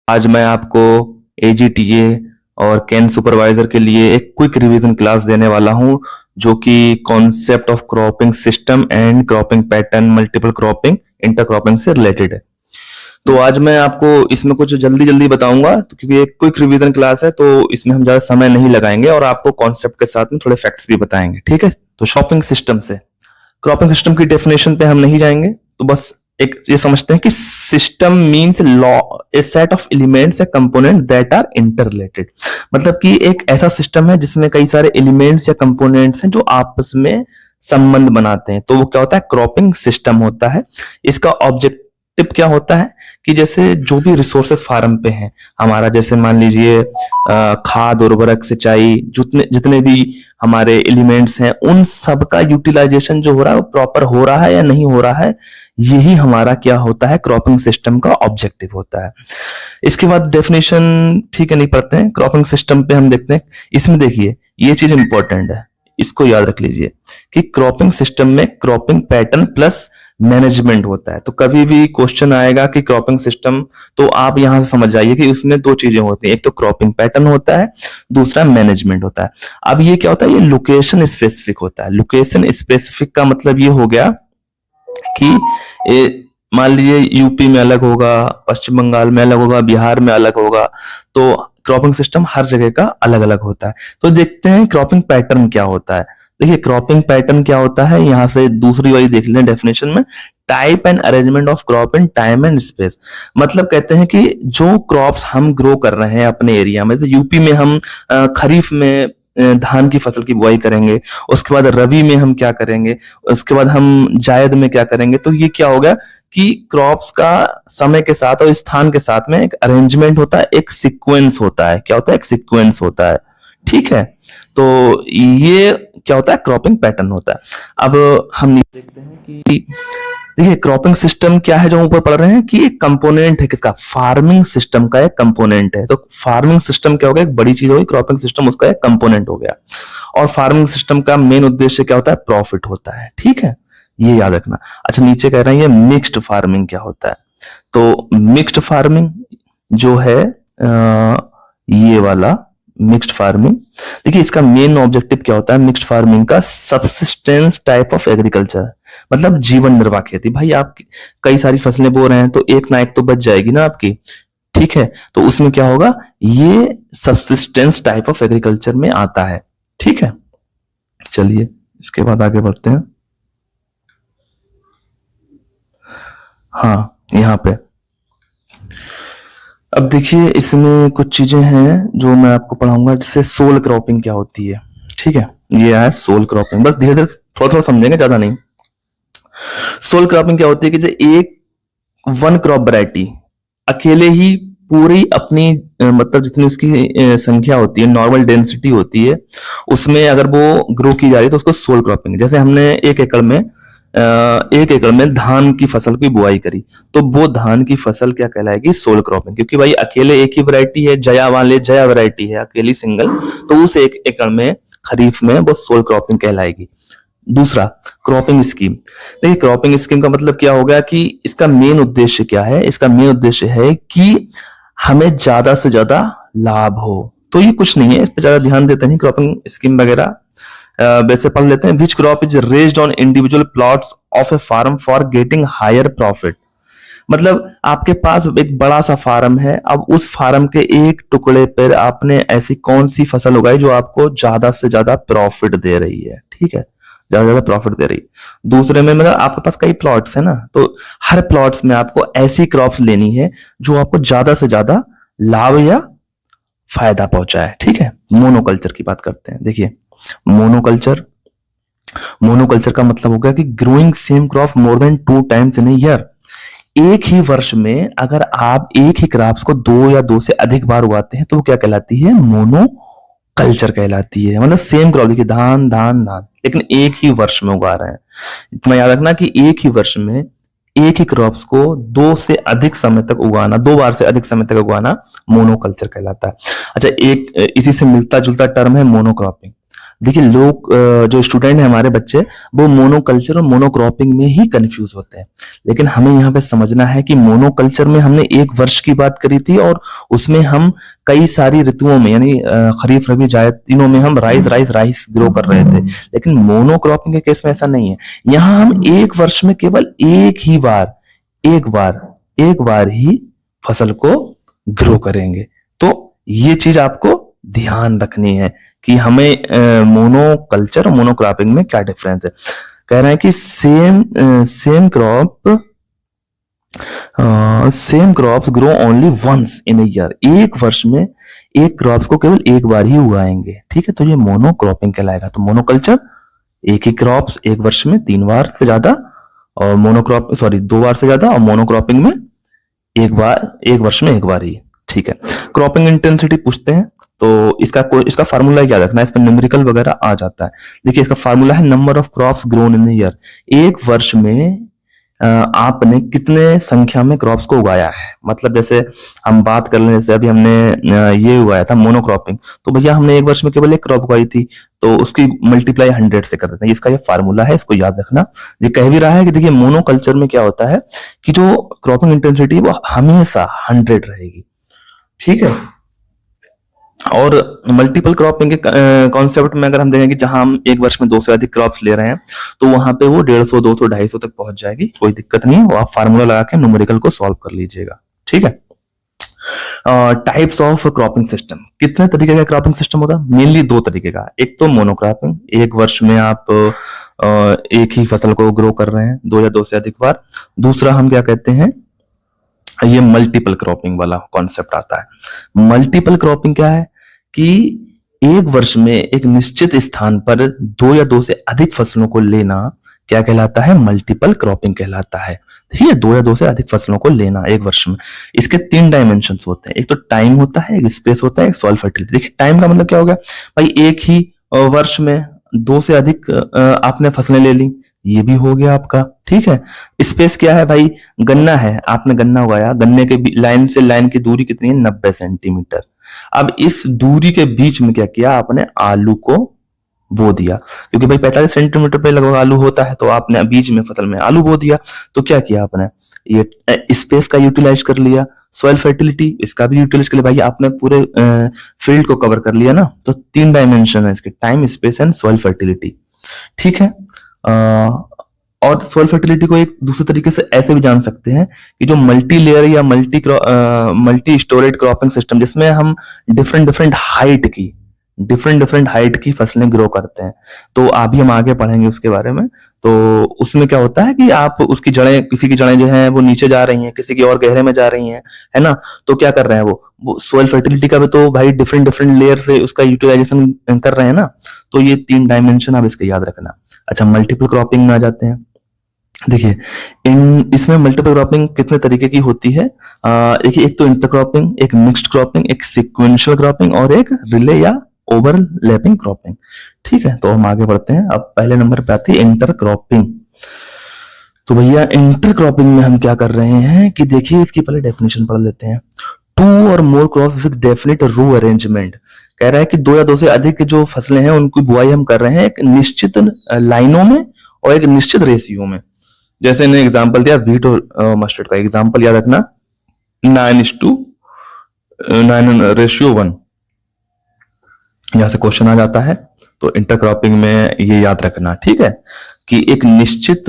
आज मैं आपको एजीटीए और कैन सुपरवाइजर के लिए एक क्विक रिवीजन क्लास देने वाला हूं, जो कि concept of cropping system and cropping pattern, multiple cropping, intercropping से रिलेटेड है। तो आज मैं आपको इसमें कुछ जल्दी जल्दी बताऊंगा, तो क्योंकि एक क्विक रिवीजन क्लास है तो इसमें हम ज्यादा समय नहीं लगाएंगे और आपको कॉन्सेप्ट के साथ में थोड़े फैक्ट्स भी बताएंगे। ठीक है, तो शॉपिंग सिस्टम से क्रॉपिंग सिस्टम की डेफिनेशन पे हम नहीं जाएंगे, तो बस एक ये समझते हैं कि system means law a set of elements या component that are interrelated. मतलब कि एक ऐसा सिस्टम है जिसमें कई सारे एलिमेंट्स या कंपोनेंट्स हैं जो आपस में संबंध बनाते हैं, तो वो क्या होता है, क्रॉपिंग सिस्टम होता है। इसका ऑब्जेक्टिव क्या होता है कि जैसे जो भी रिसोर्सेस फार्म पे हैं हमारा, जैसे मान लीजिए खाद, उर्वरक, सिंचाई, जितने जितने भी हमारे एलिमेंट्स हैं, उन सब का यूटिलाइजेशन जो हो रहा है वो प्रॉपर हो रहा है या नहीं हो रहा है, यही हमारा क्या होता है, क्रॉपिंग सिस्टम का ऑब्जेक्टिव होता है। इसके बाद डेफिनेशन ठीक है नहीं पढ़ते हैं, क्रॉपिंग सिस्टम पे हम देखते हैं। इसमें देखिए ये चीज इंपॉर्टेंट है, इसको याद रख लीजिए कि क्रॉपिंग सिस्टम में क्रॉपिंग पैटर्न प्लस मैनेजमेंट होता है। तो कभी भी क्वेश्चन आएगा कि क्रॉपिंग सिस्टम, तो आप यहां से समझ जाइए कि उसमें दो चीजें होती हैं, एक तो क्रॉपिंग पैटर्न होता है, दूसरा मैनेजमेंट होता है। अब ये क्या होता है, ये लोकेशन स्पेसिफिक होता है। लोकेशन स्पेसिफिक का मतलब ये हो गया कि मान लीजिए यूपी में अलग होगा, पश्चिम बंगाल में अलग होगा, बिहार में अलग होगा, तो क्रॉपिंग सिस्टम हर जगह का अलग अलग होता है। तो देखते हैं क्रॉपिंग पैटर्न क्या होता है। देखिए क्रॉपिंग पैटर्न क्या होता है, यहां से दूसरी वाली देख लें डेफिनेशन में, type and arrangement of crop in time and space. मतलब कहते हैं कि जो क्रॉप्स हम ग्रो कर रहे हैं अपने एरिया में, तो यूपी में हम खरीफ में धान की फसल की बुआई करेंगे, उसके बाद रबी में हम क्या करेंगे, उसके बाद हम जायद में क्या करेंगे। तो ये क्या हो गया कि क्रॉप्स का समय के साथ और स्थान के साथ में एक अरेंजमेंट होता है, एक सीक्वेंस होता है। क्या होता है, एक सीक्वेंस होता है। ठीक है, तो ये क्या होता है, क्रॉपिंग पैटर्न होता है। अब हम देखते हैं कि देखिए क्रॉपिंग सिस्टम क्या है, जो ऊपर पढ़ रहे हैं कि एक कंपोनेंट है किसका, फार्मिंग सिस्टम का एक कंपोनेंट है। तो फार्मिंग सिस्टम क्या हो गया, एक बड़ी चीज होगी, क्रॉपिंग सिस्टम उसका एक कंपोनेंट हो गया। और फार्मिंग सिस्टम का मेन उद्देश्य क्या होता है, प्रॉफिट होता है। ठीक है, ये याद रखना। अच्छा, नीचे कह रहे हैं ये मिक्स्ड फार्मिंग क्या होता है। तो मिक्स्ड फार्मिंग जो है ये वाला मिक्स्ड फार्मिंग, देखिए इसका मेन ऑब्जेक्टिव क्या होता है मिक्स्ड फार्मिंग का, सबसिस्टेंस टाइप ऑफ एग्रीकल्चर, मतलब जीवन निर्वाह खेती। भाई आप कई सारी फसलें बो रहे हैं तो एक ना एक तो बच जाएगी ना आपकी। ठीक है, तो उसमें क्या होगा, ये सबसिस्टेंस टाइप ऑफ एग्रीकल्चर में आता है। ठीक है, चलिए इसके बाद आगे बढ़ते हैं। हाँ, यहां पे अब देखिए इसमें कुछ चीजें हैं जो मैं आपको पढ़ाऊंगा, जैसे सोल क्रॉपिंग क्या होती है। ठीक है, ये है सोल क्रॉपिंग, बस धीरे धीरे थोड़ा थोड़ा समझेंगे, ज्यादा नहीं। सोल क्रॉपिंग क्या होती है कि जो एक वन क्रॉप वैरायटी अकेले ही पूरी अपनी मतलब जितनी उसकी संख्या होती है, नॉर्मल डेंसिटी होती है, उसमें अगर वो ग्रो की जा रही है तो उसको सोल क्रॉपिंग। जैसे हमने एक एकड़ में धान की फसल की बुआई करी, तो वो धान की फसल क्या कहलाएगी, सोल क्रॉपिंग। क्योंकि भाई अकेले एक ही वैरायटी है, जया वैरायटी है अकेली सिंगल, तो उस एक एकड़ में खरीफ में वो सोल क्रॉपिंग कहलाएगी। दूसरा, क्रॉपिंग स्कीम। देखिए क्रॉपिंग स्कीम का मतलब क्या होगा कि इसका मेन उद्देश्य क्या है, इसका मेन उद्देश्य है कि हमें ज्यादा से ज्यादा लाभ हो। तो ये कुछ नहीं है, इस पर ज्यादा ध्यान देते नहीं, क्रॉपिंग स्कीम वगैरह वैसे पढ़ लेते हैं। Which crop is raised on individual plots of a farm for getting higher profit. मतलब आपके पास एक बड़ा सा फार्म है, अब उस फार्म के एक टुकड़े पर आपने ऐसी कौन सी फसल उगाई जो आपको ज्यादा से ज्यादा प्रॉफिट दे रही है। ठीक है, ज्यादा से ज्यादा प्रॉफिट दे रही। दूसरे में मतलब आपके पास कई प्लॉट्स है ना, तो हर प्लॉट्स में आपको ऐसी क्रॉप्स लेनी है जो आपको ज्यादा से ज्यादा लाभ या फायदा पहुंचाए। ठीक है, मोनोकल्चर की बात करते हैं। देखिए मोनोकल्चर का मतलब हो गया कि growing same crop more than 2 times in a year. एक ही वर्ष में अगर आप एक ही क्रॉप्स को 2 या 2 से अधिक बार उगाते हैं तो वो क्या कहलाती है, मोनोकल्चर कहलाती है। मतलब सेम क्रॉप, देखिए धान धान धान, लेकिन एक ही वर्ष में उगा रहे हैं। इतना याद रखना कि एक ही वर्ष में एक ही क्रॉप्स को 2 से अधिक समय तक उगाना, 2 बार से अधिक समय तक उगाना मोनोकल्चर कहलाता है। अच्छा, एक इसी से मिलता जुलता टर्म है मोनोक्रॉपिंग। देखिए लोग जो स्टूडेंट है हमारे बच्चे, वो मोनोकल्चर और मोनोक्रॉपिंग में ही कंफ्यूज होते हैं। लेकिन हमें यहाँ पे समझना है कि मोनोकल्चर में हमने 1 वर्ष की बात करी थी और उसमें हम कई सारी ऋतुओं में यानी खरीफ रबी जायद तीनों में हम राइस ग्रो कर रहे थे। लेकिन मोनोक्रॉपिंग के केस में ऐसा नहीं है। यहाँ हम 1 वर्ष में केवल एक बार ही फसल को ग्रो करेंगे। तो ये चीज आपको ध्यान रखनी है कि हमें मोनोकल्चर और मोनोक्रॉपिंग में क्या डिफरेंस है। कह रहे हैं कि same crops grow only once in a year. 1 वर्ष में एक क्रॉप्स को केवल एक बार ही उगाएंगे, ठीक है। तो ये मोनोक्रॉपिंग कहलाएगा। तो मोनोकल्चर एक ही क्रॉप्स 1 वर्ष में 3 बार से ज्यादा, और 2 बार से ज्यादा, और मोनोक्रॉपिंग में एक बार 1 वर्ष में एक बार ही, ठीक है। क्रॉपिंग इंटेंसिटी पूछते हैं तो इसका फार्मूला क्या रखना है, इस पर न्यूमेरिकल वगैरह आ जाता है। देखिए इसका फार्मूला है number of crops grown in year. 1 वर्ष में आपने कितने संख्या में क्रॉप्स को उगाया है। मतलब जैसे हम बात कर लें, जैसे अभी हमने ये उगाया था मोनोक्रॉपिंग, तो भैया हमने 1 वर्ष में केवल एक क्रॉप उगाई थी, तो उसकी मल्टीप्लाई 100 से कर देते हैं। इसका ये फार्मूला है, इसको याद रखना। ये कह भी रहा है कि देखिए मोनोकल्चर में क्या होता है कि जो क्रॉपिंग इंटेंसिटी वो हमेशा 100 रहेगी, ठीक है। और मल्टीपल क्रॉपिंग के कॉन्सेप्ट में अगर हम देखें कि जहां हम 1 वर्ष में 2 से अधिक क्रॉप्स ले रहे हैं, तो वहां पे वो 150, 200, 250 तक पहुंच जाएगी, कोई दिक्कत नहीं है। वो आप फार्मूला लगा के न्यूमेरिकल को सॉल्व कर लीजिएगा, ठीक है। टाइप्स ऑफ क्रॉपिंग सिस्टम, कितने तरीके का क्रॉपिंग सिस्टम होगा? मेनली 2 तरीके का। एक तो मोनोक्रॉपिंग, 1 वर्ष में आप एक ही फसल को ग्रो कर रहे हैं 2 या 2 से अधिक बार। दूसरा हम क्या कहते हैं, ये मल्टीपल क्रॉपिंग वाला कॉन्सेप्ट आता है। मल्टीपल क्रॉपिंग क्या है कि 1 वर्ष में एक निश्चित स्थान पर 2 या 2 से अधिक फसलों को लेना क्या कहलाता है? मल्टीपल क्रॉपिंग कहलाता है, ठीक है। 2 या 2 से अधिक फसलों को लेना 1 वर्ष में। इसके 3 डायमेंशंस होते हैं, एक तो टाइम होता है, एक स्पेस होता है, एक सॉइल फर्टिलिटी। देखिए टाइम का मतलब क्या हो गया भाई, एक ही वर्ष में 2 से अधिक आपने फसलें ले ली, ये भी हो गया आपका, ठीक है। स्पेस क्या है भाई, गन्ना है, आपने गन्ना उगाया, गन्ने के लाइन से लाइन की दूरी कितनी है? 90 सेंटीमीटर। अब इस दूरी के बीच में क्या किया आपने? आलू को बो दिया, क्योंकि भाई 45 सेंटीमीटर पे लगभग आलू होता है, तो आपने बीच में फसल में आलू बो दिया। तो क्या किया आपने? ये स्पेस का यूटिलाइज कर लिया। सॉइल फर्टिलिटी, इसका भी यूटिलाइज कर लिया भाई, आपने पूरे फील्ड को कवर कर लिया ना। तो 3 डायमेंशन है इसके, time, space and soil fertility, ठीक है। और सॉइल फर्टिलिटी को एक दूसरे तरीके से ऐसे भी जान सकते हैं कि जो मल्टी लेयर या मल्टी स्टोरेज क्रॉपिंग सिस्टम, जिसमें हम डिफरेंट हाइट की फसलें ग्रो करते हैं। तो अभी हम आगे पढ़ेंगे उसके बारे में। तो उसमें क्या होता है कि आप उसकी जड़ें, किसी की जड़ें जो हैं वो नीचे जा रही हैं, किसी की और गहरे में जा रही हैं, है ना। तो क्या कर रहे हैं वो सॉइल फर्टिलिटी का भी तो भाई डिफरेंट लेयर से उसका यूटिलाइजेशन कर रहे हैं ना। तो ये 3 डायमेंशन आप इसके याद रखना। अच्छा, मल्टीपल क्रॉपिंग में आ जाते हैं। देखिए इसमें मल्टीपल क्रॉपिंग कितने तरीके की होती है? देखिए एक तो इंटरक्रॉपिंग, एक मिक्स्ड क्रॉपिंग, एक सीक्वेंशियल क्रॉपिंग और एक रिले या ओवरलैपिंग क्रॉपिंग, ठीक है। तो हम आगे बढ़ते हैं। अब पहले नंबर पे आती है इंटरक्रॉपिंग। तो भैया इंटरक्रॉपिंग में हम क्या कर रहे हैं कि देखिए इसकी पहले डेफिनेशन पढ़ लेते हैं। 2 और more crops with definite row arrangement, कह रहा है कि 2 या 2 से अधिक जो फसलें हैं उनकी बुआई हम कर रहे हैं एक निश्चित लाइनों में और एक निश्चित रेशियो में। जैसे इन्हें एग्जांपल दिया व्हीट और मस्टर्ड का, एग्जांपल याद रखना 9:9:1, यहां से क्वेश्चन आ जाता है। तो इंटरक्रॉपिंग में ये याद रखना, ठीक है, कि एक निश्चित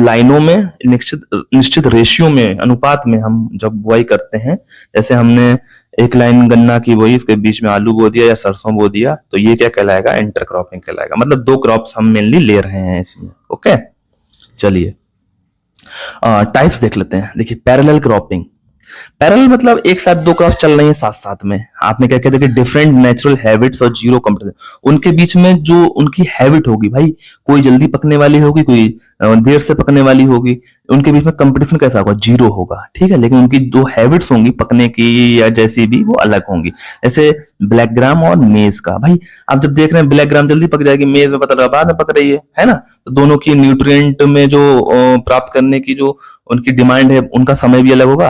लाइनों में निश्चित रेशियो में, अनुपात में हम जब बुआई करते हैं, जैसे हमने एक लाइन गन्ना की बोई, उसके बीच में आलू बो दिया या सरसों बो दिया, तो ये क्या कहलाएगा? इंटरक्रॉपिंग कहलाएगा। मतलब 2 क्रॉप्स हम मेनली ले रहे हैं इसमें, ओके। चलिए टाइप्स देख लेते हैं। देखिए पैरेलल क्रॉपिंग, पैरेलल मतलब एक साथ 2 क्रॉप चल रही हैं साथ साथ में। आपने क्या कहते हैं कि डिफरेंट नेचुरल हैबिट्स और जीरो कंपटीशन, उनके बीच में जो उनकी हैबिट होगी भाई, कोई जल्दी पकने वाली होगी, कोई देर से पकने वाली होगी, उनके बीच में कंपटीशन कैसा होगा? जीरो होगा, ठीक है। लेकिन उनकी जो हैबिट्स होंगी पकने की या जैसी भी, वो अलग होंगी। जैसे ब्लैक ग्राम और मेज का, भाई आप जब देख रहे हैं ब्लैक ग्राम जल्दी पक जाएगी, मेज में पता लगा बाद में पक रही है ना। तो दोनों की न्यूट्रिएंट में जो प्राप्त करने की जो उनकी डिमांड है, उनका समय भी अलग होगा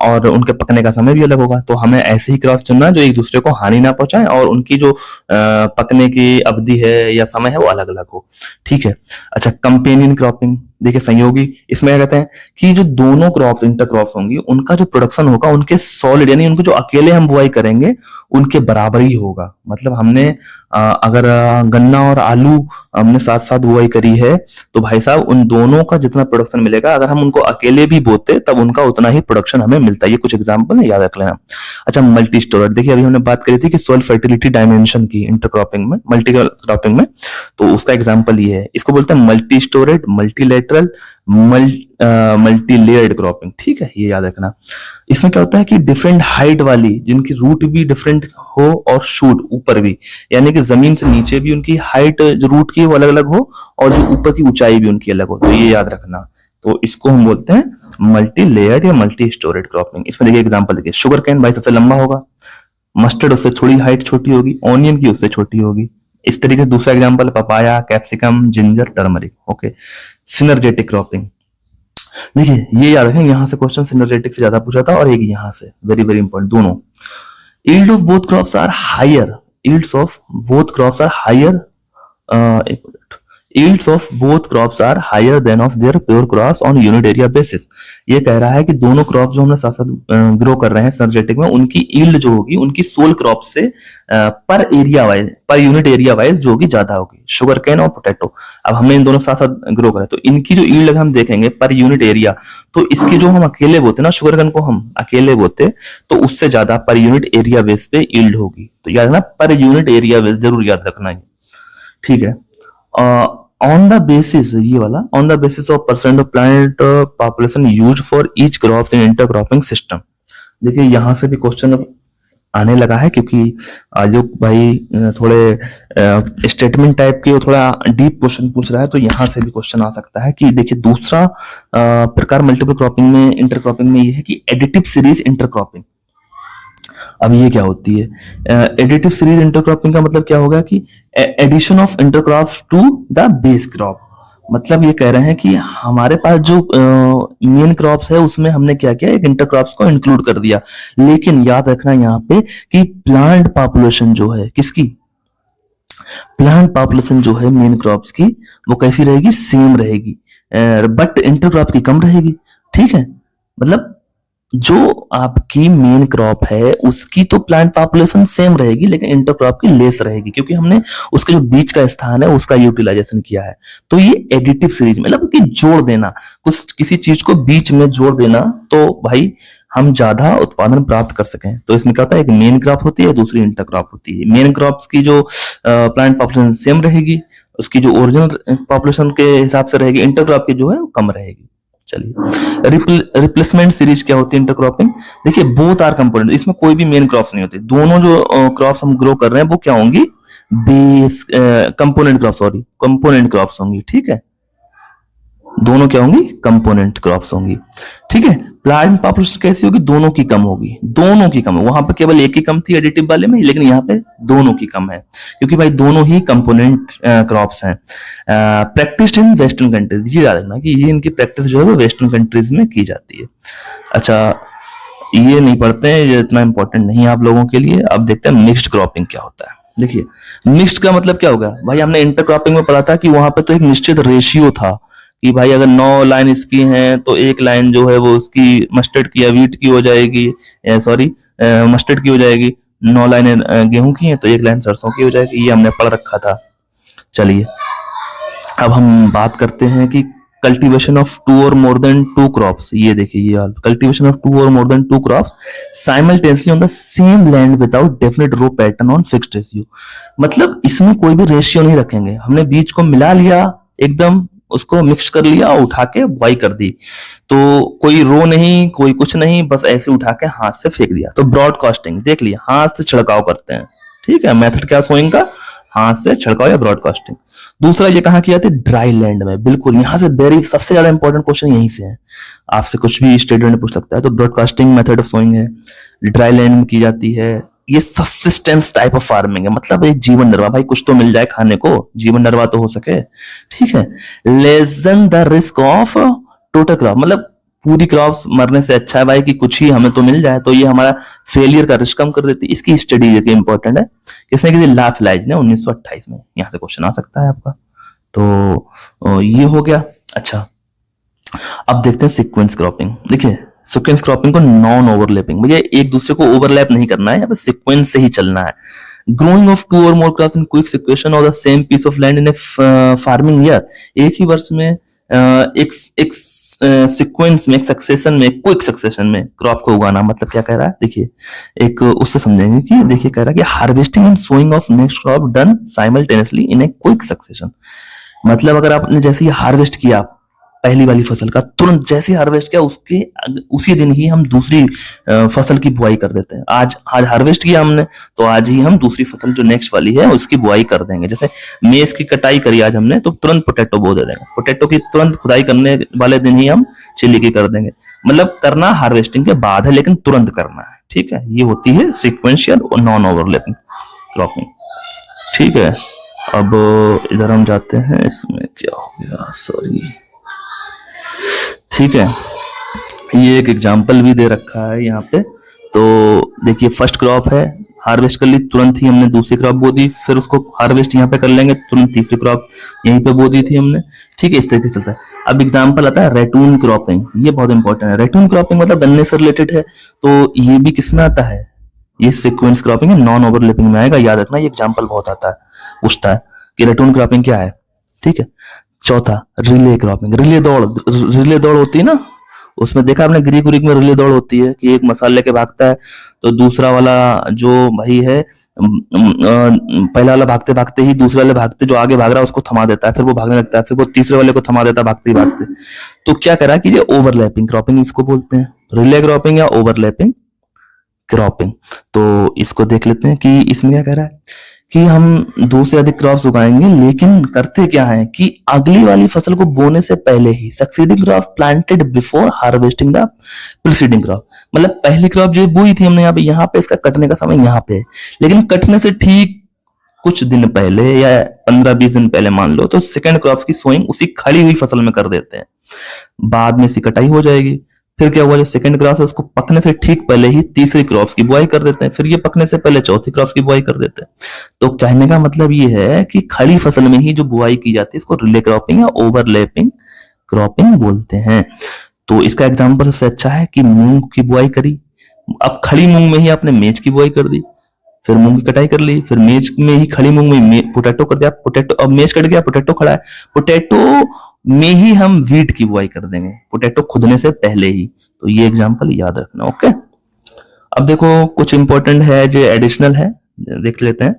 और उनके पकने का समय भी अलग होगा। तो हमें ऐसे ही क्रॉप चुनना है जो एक दूसरे को हानि ना पहुंचाए और उनकी जो पकने की अवधि है या समय है वो अलग अलग हो। ठीक है। अच्छा, कंपेनियन क्रॉपिंग, देखिए संयोगी, इसमें क्या कहते हैं कि जो दोनों क्रॉप्स इंटर क्रॉप्स होंगी उनका जो प्रोडक्शन होगा उनके सॉलिड यानी उनको जो अकेले हम बुआई करेंगे उनके बराबर ही होगा। मतलब हमने अगर गन्ना और आलू हमने साथ साथ बुआई करी है तो भाई साहब उन दोनों का जितना प्रोडक्शन मिलेगा अगर हम उनको अकेले भी बोते तब उनका उतना ही प्रोडक्शन हमें मिलता है। ये कुछ एग्जाम्पल है, याद रख लेना। अच्छा, मल्टी स्टोरेज, देखिए अभी हमने बात करी थी कि सॉइल फर्टिलिटी डायमेंशन की इंटरक्रॉपिंग में, मल्टी क्रॉपिंग में, तो उसका एग्जाम्पल ये है। इसको बोलते हैं multi storage, multilateral, multi layered cropping. ठीक है, ये याद रखना। इसमें क्या होता है कि डिफरेंट हाइट वाली जिनकी रूट भी डिफरेंट हो और शूट ऊपर भी, यानी कि जमीन से नीचे भी उनकी हाइट जो रूट की वो अलग अलग हो और जो ऊपर की ऊंचाई भी उनकी अलग हो, तो ये याद रखना। तो इसको हम बोलते हैं मल्टी लेयर्ड या मल्टी स्टोरेज क्रॉपिंग। इसमें देखिए एग्जांपल देखिए, शुगर कैन भाई सबसे लंबा होगा, मस्टर्ड उससे थोड़ी हाइट छोटी होगी, ऑनियन की उससे छोटी होगी। इस तरीके से दूसरा example papaya, capsicum, ginger, turmeric. Okay, synergetic cropping, देखिए ये याद रखें, यहां से क्वेश्चन सिनर्जेटिक से ज्यादा पूछा था और एक यहां से, वेरी वेरी इंपॉर्टेंट दोनों। yield of both crops are higher, yields of both crops are higher, एक minute, yields of both crops are higher than of their pure crops on unit area basis। ये कह रहा है कि दोनों crop जो हमने साथ साथ ग्रो कर रहे हैं सिनर्जेटिक में उनकी yield जो होगी उनकी सोल क्रॉप से पर area wise, per unit area wise जो होगी ज्यादा होगी, शुगर कैन और पोटैटो। अब हमने इन दोनों साथ साथ ग्रो करा तो इनकी जो yield हम देखेंगे पर यूनिट एरिया, तो इसकी जो हम अकेले बोते ना, शुगर कैन को हम अकेले बोते तो उससे ज्यादा पर यूनिट एरिया बेस पे yield होगी। तो याद रखना, पर यूनिट एरिया बेस जरूर याद रखना है। ठीक है। ऑन द बेसिस, ये वाला, on the basis of percent of plant population use for each crop in intercropping system. देखिए यहां से भी क्वेश्चन आने लगा है क्योंकि जो भाई थोड़े स्टेटमेंट टाइप के थोड़ा डीप क्वेश्चन पूछ रहा है, तो यहां से भी क्वेश्चन आ सकता है कि देखिए दूसरा प्रकार मल्टीपल क्रॉपिंग में, इंटरक्रॉपिंग में ये है कि एडिटिव सीरीज इंटरक्रॉपिंग। अब ये क्या होती है? एडिटिव सीरीज इंटरक्रॉपिंग का मतलब क्या होगा कि addition of intercrops to the base crop. मतलब ये कह रहे हैं कि हमारे पास जो मेन क्रॉप्स है उसमें हमने क्या किया, एक इंटरक्रॉप्स को इंक्लूड कर दिया। लेकिन याद रखना यहाँ पे कि प्लांट पॉपुलेशन जो है किसकी, प्लांट पॉपुलेशन जो है मेन क्रॉप्स की वो कैसी रहेगी, सेम रहेगी, बट इंटरक्रॉप की कम रहेगी। ठीक है, मतलब जो आपकी मेन क्रॉप है उसकी तो प्लांट पॉपुलेशन सेम रहेगी लेकिन इंटरक्रॉप की लेस रहेगी क्योंकि हमने उसके जो बीच का स्थान है उसका यूटिलाइजेशन किया है। तो ये एडिटिव सीरीज मतलब कि जोड़ देना, कुछ किसी चीज को बीच में जोड़ देना तो भाई हम ज्यादा उत्पादन प्राप्त कर सकें। तो इसमें क्या होता है, एक मेन क्रॉप होती है, दूसरी इंटरक्रॉप होती है। मेन क्रॉप्स की जो प्लांट पॉपुलेशन सेम रहेगी, उसकी जो ओरिजिनल पॉपुलेशन के हिसाब से रहेगी, इंटरक्रॉप की जो है वो कम रहेगी। चलिए, रिप्लेसमेंट सीरीज क्या होती है इंटरक्रॉपिंग? देखिए बोथ आर कंपोनेंट, इसमें कोई भी मेन क्रॉप्स नहीं होते, दोनों जो क्रॉप्स हम ग्रो कर रहे हैं वो क्या होंगी, base component crop, sorry component crops होंगी। ठीक है, दोनों क्या होंगी, कंपोनेंट क्रॉप्स होंगी। ठीक है, प्लांट पॉपुलेशन कैसी होगी, दोनों की कम होगी, दोनों की कम है। वहां पर केवल एक ही कम थी एडिटिव वाले में, लेकिन यहाँ पे दोनों की कम है क्योंकि भाई दोनों ही कंपोनेंट क्रॉप्स हैं। प्रैक्टिस इन वेस्टर्न कंट्रीज, ये याद रखना कि ये इनकी प्रैक्टिस जो है वो वेस्टर्न कंट्रीज में की जाती है। अच्छा, ये नहीं पढ़ते हैं, ये इतना इंपॉर्टेंट नहीं है आप लोगों के लिए। अब देखते हैं मिक्स्ड क्रॉपिंग क्या होता है। देखिए मिक्स्ड का मतलब क्या होगा भाई, हमने इंटरक्रॉपिंग में पढ़ा था कि वहां पे तो एक निश्चित रेशियो था कि भाई अगर 9 लाइन इसकी हैं तो एक लाइन जो है वो उसकी मस्टर्ड की या वीट की हो जाएगी, सॉरी मस्टर्ड की हो जाएगी। 9 लाइनें गेहूं की हैं तो एक लाइन सरसों की हो जाएगी, ये हमने पढ़ रखा था। चलिए अब हम बात करते हैं कि कल्टीवेशन ऑफ 2 और मोर देन 2 क्रॉप्स। ये देखिए, ये कल्टीवेशन ऑफ 2 और more than 2 crops simultaneously on the same land without definite row pattern on fixed ratio. मतलब इसमें कोई भी रेशियो नहीं रखेंगे, हमने बीज को मिला लिया, एकदम उसको मिक्स कर लिया और उठा के बुआई कर दी, तो कोई रो नहीं, कोई कुछ नहीं, बस ऐसे उठा के हाथ से फेंक दिया। तो ब्रॉडकास्टिंग देख लिया, हाथ से छिड़काव करते हैं। ठीक है, मेथड क्या सोइंग का, हाथ से छिड़काव या ब्रॉडकास्टिंग। दूसरा ये कहाँ किया जाती है, ड्राई लैंड में। बिल्कुल यहाँ से वेरी सबसे ज्यादा इंपॉर्टेंट क्वेश्चन यहीं से है, आपसे कुछ भी स्टूडेंट पूछ सकता है। तो ब्रॉडकास्टिंग मेथड ऑफ सोइंग है, ड्राई लैंड में की जाती है। ये सब्सिस्टेंस टाइप ऑफ फार्मिंग है, मतलब एक जीवन निर्वाह, भाई कुछ तो मिल जाए खाने को, जीवन निर्वाह तो हो सके। ठीक है, lesson the risk of total crop मतलब पूरी क्रॉप्स मरने से अच्छा है भाई कि कुछ ही हमें तो मिल जाए, तो ये हमारा फेलियर का रिस्क कम कर देती है। इसकी स्टडी देखिए इंपॉर्टेंट है, किसने की लाफलाइज ने 1928 में, यहाँ से क्वेश्चन आ सकता है आपका। तो ये हो गया। अच्छा, अब देखते हैं सीक्वेंस क्रॉपिंग। देखिए सीक्वेंस क्रॉपिंग को नॉन ओवरलैपिंग, भैया एक दूसरे को ओवरलैप नहीं करना है, यहाँ पे सीक्वेंस से ही चलना है। ग्रोइंग ऑफ टू और more crops in quick succession of the same piece of land in a farming year, एक ही वर्ष में एक सीक्वेंस में, एक सक्सेशन में, क्विक सक्सेशन में क्रॉप को उगाना, मतलब क्या कह रहा है देखिए, एक उससे समझेंगे कि देखिए कह रहा है कि harvesting and sowing of next crop done simultaneously in a quick succession. मतलब अगर आपने जैसे ही हार्वेस्ट किया पहली वाली फसल का, तुरंत जैसे हार्वेस्ट किया उसके उसी दिन ही हम दूसरी फसल की बुआई कर देते हैं। आज हार्वेस्ट किया हमने तो आज ही हम दूसरी फसल जो नेक्स्ट वाली है उसकी बुआई कर देंगे। जैसे मेज की कटाई करी आज हमने तो तुरंत पोटैटो बो दे देंगे, पोटैटो की तुरंत खुदाई करने वाले दिन ही हम चिल्ली की कर देंगे। मतलब करना हार्वेस्टिंग के बाद है लेकिन तुरंत करना है, ठीक है। ये होती है सीक्वेंशियल और नॉन ओवरलैपिंग क्रॉपिंग, ठीक है। अब इधर हम जाते हैं, इसमें क्या हो गया, सॉरी, ठीक है। ये एक एग्जाम्पल भी दे रखा है यहाँ पे। तो देखिए फर्स्ट क्रॉप है, हार्वेस्ट कर ली, तुरंत ही हमने दूसरी क्रॉप बो दी, फिर उसको हार्वेस्ट यहाँ पे कर लेंगे, तुरंत तीसरी क्रॉप यहीं पे बो दी थी हमने, ठीक है। इस तरीके से चलता है। अब एग्जाम्पल आता है रेटून क्रॉपिंग, ये बहुत इंपॉर्टेंट है। रेटून क्रॉपिंग मतलब गन्ने से रिलेटेड है, तो ये भी किसमें आता है, ये सीक्वेंस क्रॉपिंग है, नॉन ओवरलैपिंग में आएगा, याद रखना। ये एग्जाम्पल बहुत आता है, पूछता है कि रेटून क्रॉपिंग क्या है, ठीक है। चौथा रिले क्रॉपिंग, रिले दौड़ होती है ना, उसमें देखा आपने ग्रीक व्रीक में रिले दौड़ होती है कि एक मसाला लेके भागता है तो दूसरा वाला जो भाई है पहला वाला भागते भागते ही दूसरे वाले भागते जो आगे भाग रहा है उसको थमा देता है, फिर वो भागने लगता है, फिर वो तीसरे वाले को थमा देता है भागते भागते। तो क्या करा कि ये ओवरलैपिंग क्रॉपिंग इसको बोलते हैं, रिले क्रॉपिंग या ओवरलैपिंग क्रॉपिंग। तो इसको देख लेते हैं कि इसमें क्या कह रहा है कि हम दो से अधिक क्रॉप्स उगाएंगे, लेकिन करते क्या है कि अगली वाली फसल को बोने से पहले ही succeeding crop planted before harvesting the preceding crop. मतलब पहली क्रॉप जो बोई थी हमने यहाँ पे इसका कटने का समय यहाँ पे है, लेकिन कटने से ठीक कुछ दिन पहले या 15-20 दिन पहले मान लो, तो सेकंड क्रॉप की सोइंग उसी खड़ी हुई फसल में कर देते हैं, बाद में इसकी कटाई हो जाएगी। फिर क्या हुआ, जो सेकंड क्रॉप है उसको पकने से ठीक पहले ही तीसरी क्रॉप्स की बुआई कर देते हैं, फिर ये पकने से पहले चौथी क्रॉप्स की बुआई कर देते हैं। तो कहने का मतलब ये है कि खड़ी फसल में ही जो बुआई की जाती है इसको रिले क्रॉपिंग या ओवरलैपिंग क्रॉपिंग बोलते हैं। तो इसका एग्जांपल सबसे अच्छा है कि मूंग की बुआई करी, अब खड़ी मूंग में ही आपने मेज की बुआई कर दी, फिर मूंग की कटाई कर ली, फिर मेज में ही खड़ी मूंग में पोटैटो कर दिया, पोटैटो अब मेज कट गया, पोटैटो खड़ा है, पोटैटो में ही हम वीट की बुआई कर देंगे, पोटैटो खुदने से पहले ही। तो ये एग्जांपल याद रखना, ओके। अब देखो कुछ इंपॉर्टेंट है जो एडिशनल है, देख लेते हैं।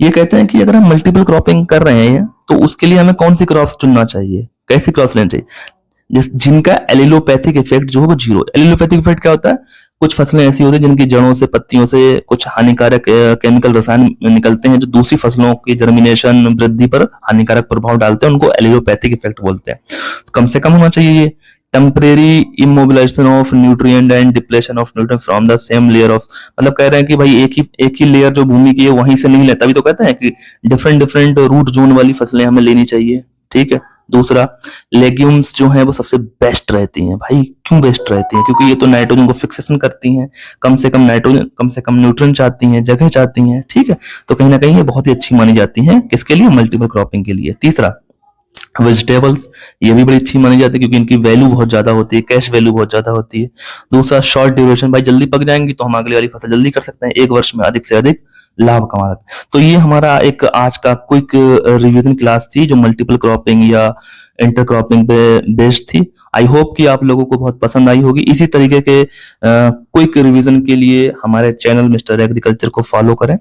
ये कहते हैं कि अगर हम मल्टीपल क्रॉपिंग कर रहे हैं तो उसके लिए हमें कौन सी क्रॉप्स चुनना चाहिए, कैसी क्रॉप्स लेनी चाहिए जिनका एलिलोपैथिक इफेक्ट जो है वो जीरो। एलिलोपैथिक इफेक्ट क्या होता है, कुछ फसलें ऐसी होती है जिनकी जड़ों से पत्तियों से कुछ हानिकारक केमिकल रसायन निकलते हैं जो दूसरी फसलों की जर्मिनेशन वृद्धि पर हानिकारक प्रभाव डालते हैं, उनको एलिलोपैथिक इफेक्ट बोलते हैं। तो कम से कम होना चाहिए ये। Temporary immobilisation of nutrient and depletion of nutrient from the same layer of, मतलब कह रहे हैं कि भाई एक ही लेयर जो भूमि की है वहीं से नहीं लेता, तभी तो कहते हैं कि डिफरेंट रूट जोन वाली फसलें हमें लेनी चाहिए, ठीक है। दूसरा, लेग्यूम्स जो है वो सबसे बेस्ट रहती हैं। भाई क्यों बेस्ट रहती हैं, क्योंकि ये तो नाइट्रोजन को फिक्सेशन करती हैं, कम से कम नाइट्रोजन, कम से कम न्यूट्रिएंट चाहती हैं, जगह चाहती हैं, ठीक है। तो कहीं ना कहीं ये बहुत ही अच्छी मानी जाती हैं, किसके लिए, मल्टीपल क्रॉपिंग के लिए। तीसरा, वेजिटेबल्स, ये भी बड़ी अच्छी मानी जाती है क्योंकि इनकी वैल्यू बहुत ज्यादा होती है, कैश वैल्यू बहुत ज्यादा होती है। दूसरा, शॉर्ट ड्यूरेशन, भाई जल्दी पक जाएंगी तो हम अगली वाली फसल जल्दी कर सकते हैं, एक वर्ष में अधिक से अधिक लाभ कमा सकते हैं। तो ये हमारा एक आज का क्विक रिवीजन क्लास थी जो मल्टीपल क्रॉपिंग या इंटर क्रॉपिंग पे बेस्ड थी। आई होप कि आप लोगों को बहुत पसंद आई होगी। इसी तरीके के क्विक रिवीजन के लिए हमारे चैनल मिस्टर एग्रीकल्चर को फॉलो करें।